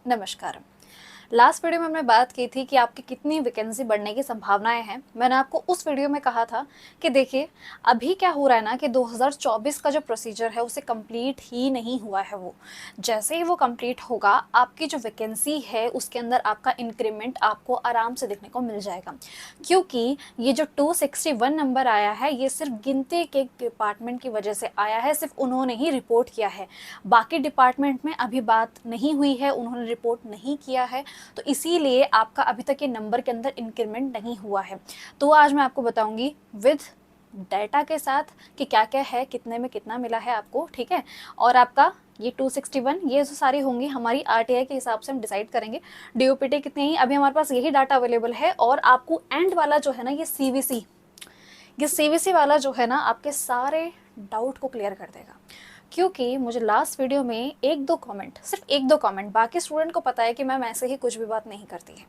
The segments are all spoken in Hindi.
नमस्कार। लास्ट वीडियो में हमने बात की थी कि आपकी कितनी वैकेंसी बढ़ने की संभावनाएं हैं। मैंने आपको उस वीडियो में कहा था कि देखिए अभी क्या हो रहा है ना कि 2024 का जो प्रोसीजर है उसे कंप्लीट ही नहीं हुआ है। वो जैसे ही वो कंप्लीट होगा आपकी जो वैकेंसी है उसके अंदर आपका इंक्रीमेंट आपको आराम से देखने को मिल जाएगा, क्योंकि ये जो 261 नंबर आया है ये सिर्फ गिनती के डिपार्टमेंट की वजह से आया है। सिर्फ उन्होंने ही रिपोर्ट किया है, बाकी डिपार्टमेंट में अभी बात नहीं हुई है, उन्होंने रिपोर्ट नहीं किया है, तो इसीलिए आपका अभी तक ये नंबर के अंदर इंक्रीमेंट नहीं हुआ है। तो आज मैं आपको बताऊंगी विद डाटा के साथ कि क्या क्या है, कितने में कितना मिला है आपको, ठीक है। और आपका ये 261 ये जो सारी होंगी हमारी आरटीआई के हिसाब से हम डिसाइड करेंगे। डीओपीटी कितनी ही अभी हमारे पास यही डाटा अवेलेबल है। और आपको एंड वाला जो है ना ये सीवीसी वाला जो है ना आपके सारे डाउट को क्लियर कर देगा, क्योंकि मुझे लास्ट वीडियो में सिर्फ एक दो कमेंट, बाकी स्टूडेंट को पता है कि मैम ऐसे ही कुछ भी बात नहीं करती है,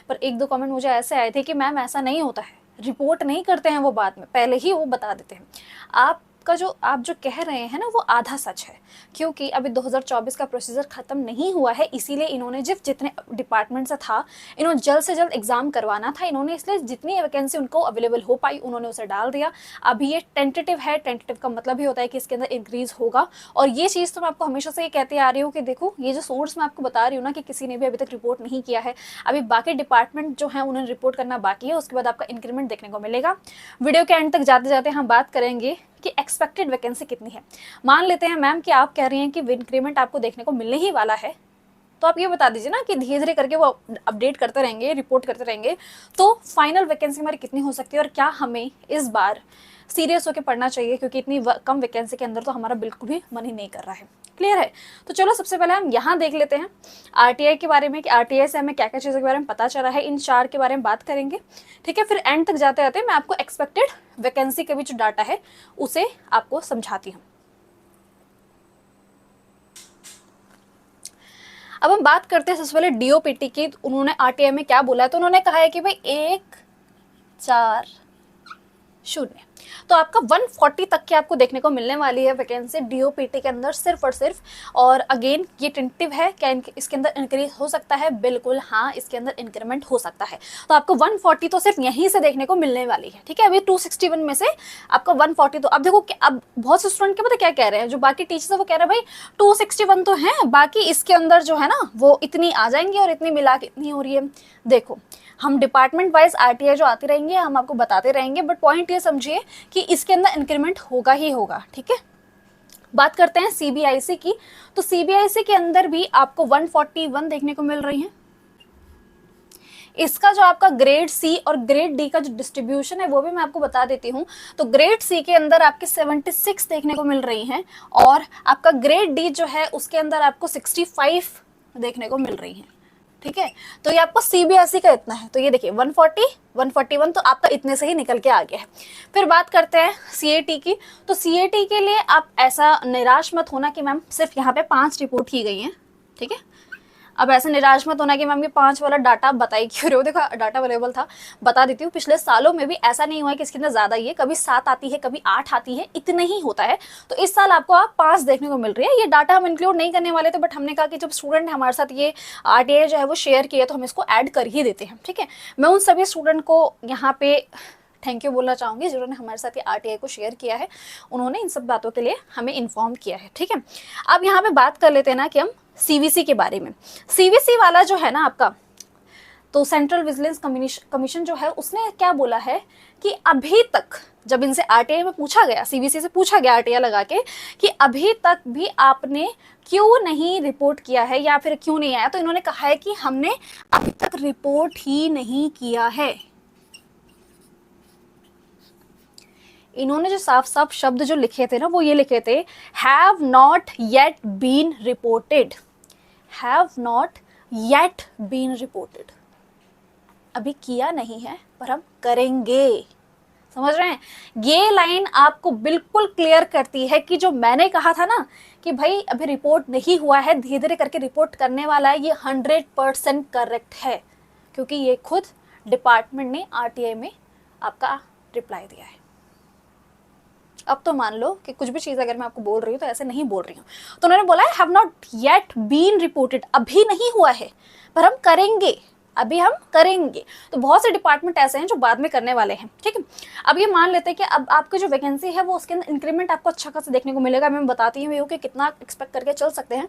पर एक दो कमेंट मुझे ऐसे आए थे कि मैम ऐसा नहीं होता है, रिपोर्ट नहीं करते हैं वो बाद में, पहले ही वो बता देते हैं। आप जो कह रहे हैं ना वो आधा सच है, क्योंकि अभी 2024 का प्रोसीजर खत्म नहीं हुआ है, इसीलिए इन्होंने जितने डिपार्टमेंट से था इन्होंने जल्द से जल्द एग्जाम करवाना था इन्होंने, इसलिए जितनी वैकेंसी उनको अवेलेबल हो पाई उन्होंने उसे डाल दिया। अभी ये टेंटेटिव है, टेंटेटिव का मतलब ही होता है कि इसके अंदर इंक्रीज होगा। और ये चीज़ तो मैं आपको हमेशा से ये कहती आ रही हूँ कि देखो ये जो सोर्स मैं आपको बता रही हूँ ना कि किसी ने भी अभी तक रिपोर्ट नहीं किया है, अभी बाकी डिपार्टमेंट जो है उन्हें रिपोर्ट करना बाकी है, उसके बाद आपका इंक्रीमेंट देखने को मिलेगा। वीडियो के एंड तक जाते जाते हम बात करेंगे कि एक्सपेक्टेड वैकेंसी कितनी है। मान लेते हैं मैम कि आप कह रही हैं कि इंक्रीमेंट आपको देखने को मिलने ही वाला है, तो आप ये बता दीजिए ना कि धीरे धीरे करके वो अपडेट करते रहेंगे, रिपोर्ट करते रहेंगे, तो फाइनल वैकेंसी हमारी कितनी हो सकती है और क्या हमें इस बार सीरियस होकर पढ़ना चाहिए, क्योंकि इतनी कम वैकेंसी के अंदर तो हमारा बिल्कुल भी मन ही नहीं कर रहा है। क्लियर है? तो चलो सबसे पहले हम यहाँ देख लेते हैं आरटीआई के बारे में कि आरटीआई से हमें क्या क्या चीज़ों के बारे में पता चला है, इन 4 के बारे में बात करेंगे, ठीक है। फिर एंड तक जाते जाते मैं आपको एक्सपेक्टेड वैकेंसी के भी जो डाटा है उसे आपको समझाती हूँ। अब हम बात करते हैं सबसे पहले डीओपीटी की। उन्होंने आरटीआई में क्या बोला है, तो उन्होंने कहा है कि भाई 140, तो आपका 140 तक की आपको देखने को मिलने वाली है वैकेंसी डीओपीटी के अंदर सिर्फ और सिर्फ। और अगेन ये टेंटेटिव है, क्या इसके अंदर इंक्रीज हो सकता है? बिल्कुल हाँ, इसके अंदर इंक्रीमेंट हो सकता है। तो आपको 140 तो सिर्फ यहीं से देखने को मिलने वाली है, ठीक है। अभी 261 में से आपका 140, तो अब देखो अब बहुत से स्टूडेंट के पता क्या कह रहे हैं, जो बाकी टीचर्स है वो कह रहे हैं भाई 261 तो है, बाकी इसके अंदर जो है ना वो इतनी आ जाएंगी और इतनी मिला के इतनी हो रही है। देखो हम डिपार्टमेंट वाइज आरटीआई जो आती रहेंगे हम आपको बताते रहेंगे, बट पॉइंट ये समझिए कि इसके अंदर इंक्रीमेंट होगा ही होगा, ठीक है। बात करते हैं सीबीआईसी की, तो सीबीआईसी के अंदर भी आपको 141 देखने को मिल रही है। इसका जो आपका ग्रेड सी और ग्रेड डी का जो डिस्ट्रीब्यूशन है वो भी मैं आपको बता देती हूँ। तो ग्रेड सी के अंदर आपके 76 देखने को मिल रही हैं, और आपका ग्रेड डी जो है उसके अंदर आपको 65 देखने को मिल रही हैं, ठीक है। तो ये आपको सीबीएसई का इतना है, तो ये देखिए 140 141 तो आपका इतने से ही निकल के आ गया है। फिर बात करते हैं सीएटी की, तो सीएटी के लिए आप ऐसा निराश मत होना कि मैम सिर्फ यहाँ पे 5 रिपोर्ट की गई हैं, ठीक है। अब ऐसे निराश मत होना कि मैम ये 5 वाला डाटा आप बताई क्यों रहे हो, देखो डाटा अवेलेबल था, बता देती हूँ। पिछले सालों में भी ऐसा नहीं हुआ है कि इसके अंदर ज़्यादा ही है, कभी 7 आती है कभी 8 आती है, इतने ही होता है। तो इस साल आपको 5 देखने को मिल रही है। ये डाटा हम इंक्लूड नहीं करने वाले थे, बट हमने कहा कि जब स्टूडेंट हमारे साथ ये आरटीआई जो है वो शेयर किए तो हम इसको ऐड कर ही देते हैं, ठीक है। मैं उन सभी स्टूडेंट को यहाँ पे थैंक यू बोलना चाहूँगी जिन्होंने हमारे साथ ये आरटीआई को शेयर किया है, उन्होंने इन सब बातों के लिए हमें इन्फॉर्म किया है, ठीक है। अब यहाँ पे बात कर लेते हैं ना कि हम सीवीसी के बारे में। सीवीसी वाला जो है ना आपका, तो सेंट्रल विजिलेंस कमीशन जो है उसने क्या बोला है कि अभी तक जब इनसे आरटीआई में पूछा गया, सीवीसी से पूछा गया आरटीआई लगा के कि अभी तक भी आपने क्यों नहीं रिपोर्ट किया है या फिर क्यों नहीं आया, तो इन्होंने कहा है कि हमने अभी तक रिपोर्ट ही नहीं किया है। इन्होंने जो साफ साफ शब्द जो लिखे थे ना वो ये लिखे थे, have not yet been reported, have not yet been reported. अभी किया नहीं है पर हम करेंगे, समझ रहे हैं। ये लाइन आपको बिल्कुल क्लियर करती है कि जो मैंने कहा था ना कि भाई अभी रिपोर्ट नहीं हुआ है, धीरे धीरे करके रिपोर्ट करने वाला है, ये 100% करेक्ट है, क्योंकि ये खुद डिपार्टमेंट ने आरटीआई में आपका रिप्लाई दिया है। अब तो मान लो कि कुछ भी चीज़ अगर मैं आपको बोल रही हूँ तो ऐसे नहीं बोल रही हूँ। तो उन्होंने बोला है have not yet been reported, अभी नहीं हुआ है पर हम करेंगे, अभी हम करेंगे। तो बहुत से डिपार्टमेंट ऐसे हैं जो बाद में करने वाले हैं, ठीक है। अब ये मान लेते हैं कि अब आपकी जो वैकेंसी है वो उसके अंदर इंक्रीमेंट आपको अच्छा खासा देखने को मिलेगा। मैं बताती हूँ कि कितना एक्सपेक्ट करके चल सकते हैं।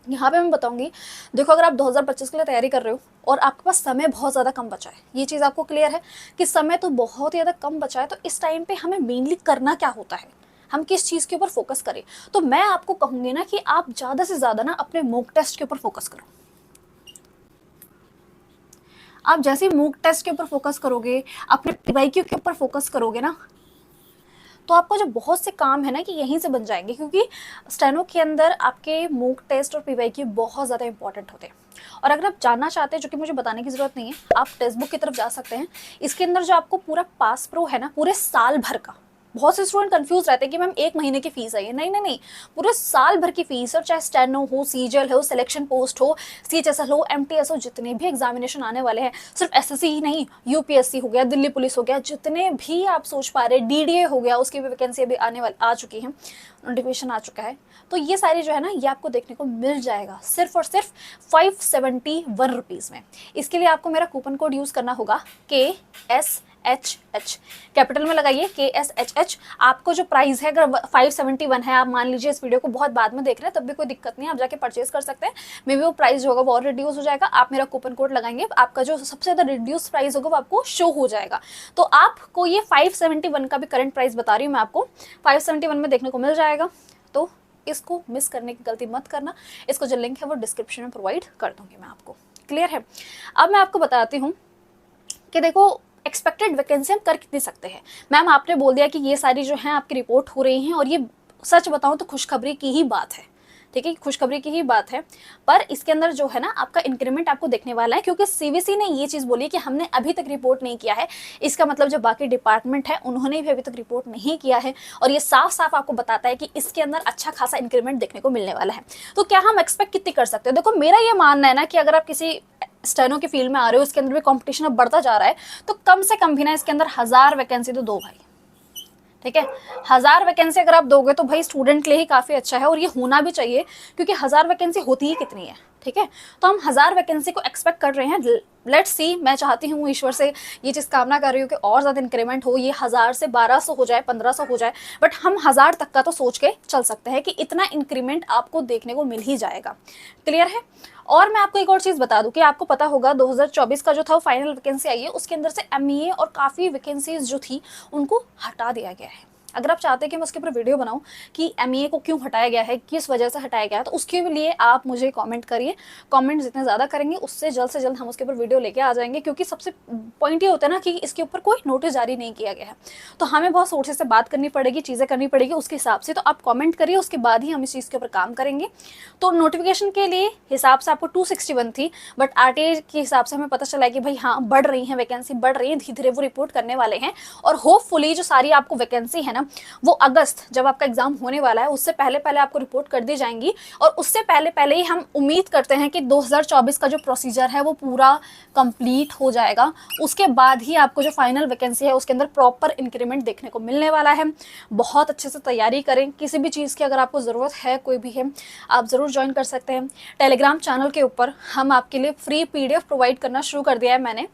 यहाँ पे मैं बताऊंगी, देखो अगर आप 2025 के लिए तैयारी कर रहे हो और आपके पास समय बहुत ज़्यादा कम बचा है, ये चीज़ आपको क्लियर है कि समय तो बहुत ही ज़्यादा कम बचा है, तो इस टाइम पे हमें मेनली करना क्या होता है, हम किस चीज़ के ऊपर फोकस करें। तो मैं आपको कहूँगी ना कि आप ज़्यादा से ज़्यादा ना अपने मॉक टेस्ट के ऊपर फोकस करो। आप जैसे मॉक टेस्ट के ऊपर फोकस करोगे, अपने पीवाईक्यू के ऊपर फोकस करोगे ना, तो आपका जो बहुत से काम है ना कि यहीं से बन जाएंगे, क्योंकि स्टेनो के अंदर आपके मॉक टेस्ट और पीवाईक्यू बहुत ज़्यादा इंपॉर्टेंट होते हैं। और अगर आप जानना चाहते हैं, जो कि मुझे बताने की ज़रूरत नहीं है, आप टेक्स्ट बुक की तरफ जा सकते हैं। इसके अंदर जो आपको पूरा पास प्रो है ना, पूरे साल भर का, बहुत से स्टूडेंट कंफ्यूज रहते हैं कि मैम एक महीने की फीस है ये, नहीं नहीं नहीं, पूरे साल भर की फीस है। चाहे स्टेनो हो, सीजीएल हो, सिलेक्शन पोस्ट हो, सीएचएसएल हो, एमटीएस हो, जितने भी एग्जामिनेशन आने वाले हैं, सिर्फ एसएससी ही नहीं, यूपीएससी हो गया, दिल्ली पुलिस हो गया, जितने भी आप सोच पा रहे, डीडीए हो गया, उसकी भी वैकेंसी अभी आने वाली आ चुकी है, नोटिफिकेशन आ चुका है। तो ये सारी जो है ना, ये आपको देखने को मिल जाएगा सिर्फ और सिर्फ 571 रुपीज़ में। इसके लिए आपको मेरा कूपन कोड यूज़ करना होगा KSHH, कैपिटल में लगाइए KSHH। आपको जो प्राइस है, अगर 571 है, आप मान लीजिए इस वीडियो को बहुत बाद में देख रहे हैं तब भी कोई दिक्कत नहीं है, आप जाके परचेज कर सकते हैं। मे भी वो प्राइस जो होगा वो और रिड्यूस हो जाएगा। आप मेरा कूपन कोड लगाएंगे, आपका जो सबसे ज़्यादा रिड्यूस प्राइस होगा वो आपको शो हो जाएगा। तो आपको ये 571 का भी करंट प्राइस बता रही हूँ मैं आपको, 571 में देखने को मिल जाएगा। तो इसको मिस करने की गलती मत करना। इसको जो लिंक है वो डिस्क्रिप्शन में प्रोवाइड कर दूंगी मैं आपको। क्लियर है। अब मैं आपको बताती हूँ कि देखो एक्सपेक्टेड वैकेंसी हम कर कितनी सकते हैं। मैम आपने बोल दिया कि ये सारी जो है आपकी रिपोर्ट हो रही हैं, और ये सच बताऊं तो खुशखबरी की ही बात है, ठीक है, खुशखबरी की ही बात है। पर इसके अंदर जो है ना आपका इंक्रीमेंट आपको देखने वाला है, क्योंकि सीवीसी ने ये चीज़ बोली कि हमने अभी तक रिपोर्ट नहीं किया है। इसका मतलब जो बाकी डिपार्टमेंट है उन्होंने भी अभी तक रिपोर्ट नहीं किया है, और ये साफ साफ आपको बताता है कि इसके अंदर अच्छा खासा इंक्रीमेंट देखने को मिलने वाला है। तो क्या हम एक्सपेक्ट कितनी कर सकते हैं। देखो मेरा ये मानना है ना कि अगर आप किसी स्टेनो की फील्ड में आ रहे हो, इसके अंदर भी कंपटीशन अब बढ़ता जा रहा है, तो कम से कम भी ना इसके अंदर 1000 वैकेंसी तो दो भाई, ठीक है। 1000 वैकेंसी अगर आप दोगे तो भाई स्टूडेंट के लिए ही काफ़ी अच्छा है, और ये होना भी चाहिए, क्योंकि 1000 वैकेंसी होती ही कितनी है, ठीक है। तो हम 1000 वैकेंसी को एक्सपेक्ट कर रहे हैं। लेट्स सी, मैं चाहती हूँ, ईश्वर से ये चीज़ कामना कर रही हूँ कि और ज़्यादा इंक्रीमेंट हो, ये 1000 से 1200 हो जाए, 1500 हो जाए, बट हम 1000 तक का तो सोच के चल सकते हैं कि इतना इंक्रीमेंट आपको देखने को मिल ही जाएगा। क्लियर है। और मैं आपको एक और चीज़ बता दूं कि आपको पता होगा 2024 का जो था फाइनल वैकेंसी आई है, उसके अंदर से एमईए और काफ़ी वैकेंसीज जो थी उनको हटा दिया गया है। अगर आप चाहते हैं कि मैं उसके ऊपर वीडियो बनाऊं कि एमईए को क्यों हटाया गया है, किस वजह से हटाया गया है, तो उसके लिए आप मुझे कमेंट करिए। कमेंट जितने ज़्यादा करेंगे उससे जल्द हम उसके ऊपर वीडियो लेके आ जाएंगे, क्योंकि सबसे पॉइंट ये होता है ना कि इसके ऊपर कोई नोटिस जारी नहीं किया गया है, तो हमें बहुत सोर्सेज से बात करनी पड़ेगी, चीज़ें करनी पड़ेगी उसके हिसाब से। तो आप कॉमेंट करिए, उसके बाद ही हम इस चीज़ के ऊपर काम करेंगे। तो नोटिफिकेशन के लिए हिसाब से आपको 261 थी, बट आरटीआई के हिसाब से हमें पता चला है कि भाई हाँ बढ़ रही है, वैकेंसी बढ़ रही है, धीरे धीरे वो रिपोर्ट करने वाले हैं। और होपफुली जो सारी आपको वैकेंसी है ना, वो अगस्त जब आपका एग्जाम होने वाला है उससे पहले पहले आपको रिपोर्ट कर दी जाएंगी। और उससे पहले पहले ही हम उम्मीद करते हैं कि 2024 का जो प्रोसीजर है वो पूरा कंप्लीट हो जाएगा। उसके बाद ही आपको जो फाइनल वैकेंसी है उसके अंदर प्रॉपर इंक्रीमेंट देखने को मिलने वाला है। बहुत अच्छे से तैयारी करें। किसी भी चीज़ की अगर आपको ज़रूरत है, कोई भी है, आप ज़रूर ज्वाइन कर सकते हैं। टेलीग्राम चैनल के ऊपर हम आपके लिए फ्री PDF प्रोवाइड करना शुरू कर दिया है मैंने।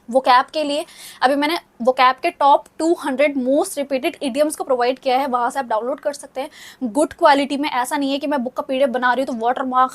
वोकैब के लिए अभी मैंने वोकैब के टॉप 200 मोस्ट रिपीटेड इडियम्स को प्रोवाइड किया है, वहाँ से आप डाउनलोड कर सकते हैं गुड क्वालिटी में। ऐसा नहीं है कि मैं बुक का PDF बना रही हूँ तो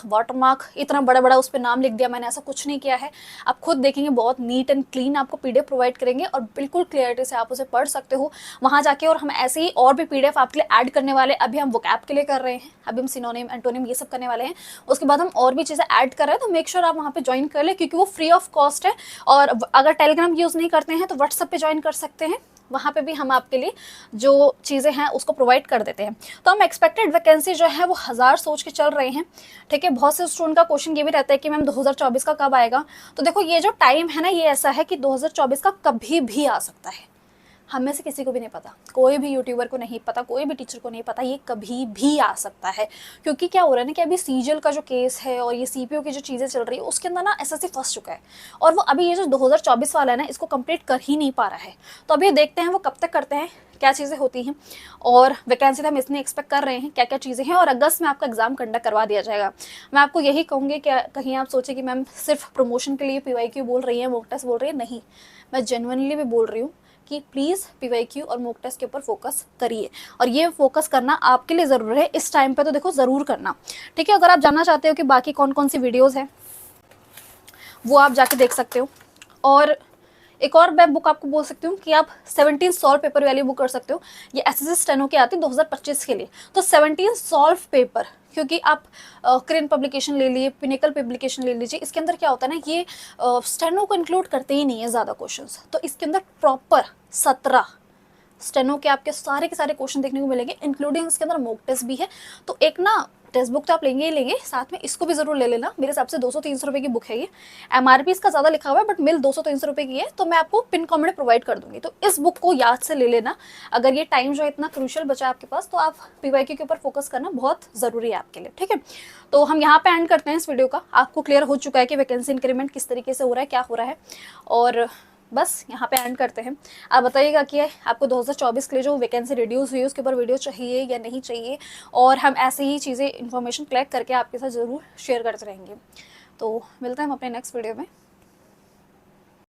वाटरमार्क इतना बड़ा बड़ा उस पर नाम लिख दिया मैंने, ऐसा कुछ नहीं किया है। आप खुद देखेंगे बहुत नीट एंड क्लीन आपको PDF प्रोवाइड करेंगे और बिल्कुल क्लियरिटी से आप उसे पढ़ सकते हो वहाँ जाके। और हम ऐसे ही और भी PDF आपके लिए ऐड करने वाले, अभी हम वोकैब के लिए कर रहे हैं, अभी हम सिनोनिम एंटोनिम ये सब करने वाले हैं, उसके बाद हम और भी चीज़ें ऐड कर रहे हैं। तो मेक श्योर आप वहाँ पे ज्वाइन कर ले, क्योंकि वो फ्री ऑफ कॉस्ट है। और अगर टेलीग्राम यूज़ नहीं करते हैं तो व्हाट्सएप पे ज्वाइन कर सकते हैं, वहाँ पे भी हम आपके लिए जो चीज़ें हैं उसको प्रोवाइड कर देते हैं। तो हम एक्सपेक्टेड वैकेंसी जो है वो 1000 सोच के चल रहे हैं, ठीक है। बहुत से स्टूडेंट का क्वेश्चन ये भी रहता है कि मैम 2024 का कब आएगा। तो देखो ये जो टाइम है ना, ये ऐसा है कि 2024 का कभी भी आ सकता है, हम में से किसी को भी नहीं पता, कोई भी यूट्यूबर को नहीं पता, कोई भी टीचर को नहीं पता ये कभी भी आ सकता है। क्योंकि क्या हो रहा है ना कि अभी सीजीएल का जो केस है और ये सीपीओ की जो चीज़ें चल रही है उसके अंदर ना एसएससी फंस चुका है, और वो अभी ये जो 2024 वाला है ना इसको कंप्लीट कर ही नहीं पा रहा है। तो अभी देखते हैं वो कब तक करते हैं, क्या चीज़ें होती हैं, और वैकेंसी तो हम इसमें एक्सपेक्ट कर रहे हैं क्या क्या चीज़ें हैं, और अगस्त में आपका एग्जाम कंडक्ट करवा दिया जाएगा। मैं आपको यही कहूँगी कि कहीं आप सोचे कि मैम सिर्फ प्रमोशन के लिए पीवाईक्यू बोल रही है, मॉक टेस्ट बोल रही है, नहीं, मैं जेन्युइनली भी बोल रही हूँ कि प्लीज़ पीवाईक्यू और मॉक टेस्ट के ऊपर फोकस करिए, और ये फोकस करना आपके लिए ज़रूर है इस टाइम पे, तो देखो ज़रूर करना, ठीक है। अगर आप जानना चाहते हो कि बाकी कौन कौन सी वीडियोज़ हैं वो आप जाके देख सकते हो। और एक और मैं बुक आपको बोल सकती हूँ कि आप 17 सॉल्व पेपर वाली बुक कर सकते हो, ये एसएससी स्टेनो की आती है 2025 के लिए। तो 17 सॉल्व पेपर, क्योंकि आप क्रेन पब्लिकेशन ले लिए, पिनिकल पब्लिकेशन ले लीजिए, इसके अंदर क्या होता है ना, ये स्टेनो को इंक्लूड करते ही नहीं है ज़्यादा क्वेश्चंस, तो इसके अंदर प्रॉपर 17 स्टेनो के आपके सारे के सारे क्वेश्चन देखने को मिलेंगे, इंक्लूडिंग इसके अंदर मॉक टेस्ट भी है। तो एक ना टेक्स्ट बुक तो आप लेंगे ही लेंगे, साथ में इसको भी जरूर ले लेना। मेरे हिसाब से 200-300 रुपये की बुक है ये, एमआरपी इसका ज़्यादा लिखा हुआ है बट मिल 200-300 रुपये की है, तो मैं आपको पिन कमेंट में प्रोवाइड कर दूंगी। तो इस बुक को याद से ले लेना। अगर ये टाइम जो है इतना क्रूशियल बचा आपके पास, तो आप पीवाईक्यू के ऊपर फोकस करना बहुत ज़रूरी है आपके लिए, ठीक है। तो हम यहाँ पे एंड करते हैं इस वीडियो का। आपको क्लियर हो चुका है कि वैकेंसी इंक्रीमेंट किस तरीके से हो रहा है, क्या हो रहा है, और बस यहाँ पे एंड करते हैं। आप बताइएगा कि आपको 2024 के लिए जो वैकेंसी रिड्यूस हुई है उसके ऊपर वीडियो चाहिए या नहीं चाहिए, और हम ऐसे ही चीज़ें इन्फॉर्मेशन कलेक्ट करके आपके साथ ज़रूर शेयर करते रहेंगे। तो मिलते हैं हम अपने नेक्स्ट वीडियो में।